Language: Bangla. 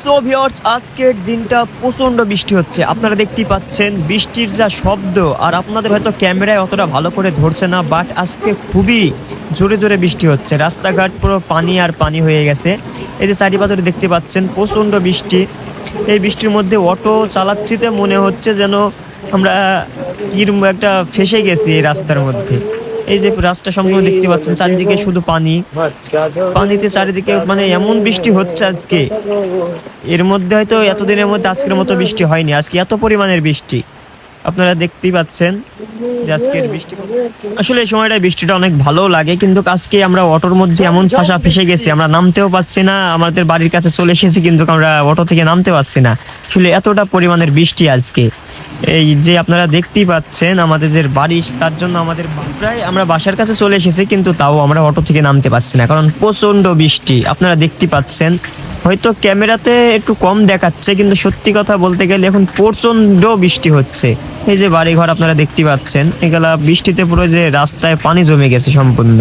সো ভিউয়ার্স, আজকের দিনটা প্রচণ্ড বৃষ্টি হচ্ছে। আপনারা দেখতেই পাচ্ছেন বৃষ্টির যা শব্দ, আর আপনাদের হয়তো ক্যামেরায় অতটা ভালো করে ধরছে না, বাট আজকে খুবই জোরে জোরে বৃষ্টি হচ্ছে। রাস্তাঘাট পুরো পানি আর পানি হয়ে গেছে। এই যে চারিপাশে দেখতে পাচ্ছেন প্রচণ্ড বৃষ্টি। এই বৃষ্টির মধ্যে অটো চালাচ্ছিতে মনে হচ্ছে যেন আমরা কিরম একটা ফেসে গেছি এই রাস্তার মধ্যে। এই যে রাস্তা সম্পূর্ণ দেখতে পাচ্ছেন, চারিদিকে শুধু পানি, পানিতে চারিদিকে, মানে এমন বৃষ্টি হচ্ছে আজকে। এর মধ্যে হয়তো এতদিনের মধ্যে আজকের মতো বৃষ্টি হয়নি, আজকে এত পরিমাণের বৃষ্টি। আপনারা দেখতেই পাচ্ছেন যে আজকের বৃষ্টি, আসলে এই সময়টা বৃষ্টিটা অনেক ভালো লাগে, কিন্তু আজকে আমরা অটোর মধ্যে এমন ফেসে গেছি, আমরা নামতেও পারছি না। আমাদের বাড়ির কাছে চলে এসেছি কিন্তু আমরা অটো থেকে নামতে পারছি না, আসলে এতটা পরিমাণের বৃষ্টি আজকে। এই যে আপনারা দেখতেই পাচ্ছেন আমাদের যে বাড়ি, তার জন্য আমাদের প্রায় আমরা বাসার কাছে চলে এসেছি, কিন্তু তাও আমরা অটো থেকে নামতে পারছি না, কারণ প্রচণ্ড বৃষ্টি। আপনারা দেখতে পাচ্ছেন, হয়তো ক্যামেরাতে একটু কম দেখাচ্ছে, কিন্তু সত্যি কথা বলতে গেলে এখন প্রচণ্ড বৃষ্টি হচ্ছে। এই যে বাড়িঘর আপনারা দেখতে পাচ্ছেন, এগুলা বৃষ্টিতে পুরো যে রাস্তায় পানি জমে গেছে সম্পূর্ণ।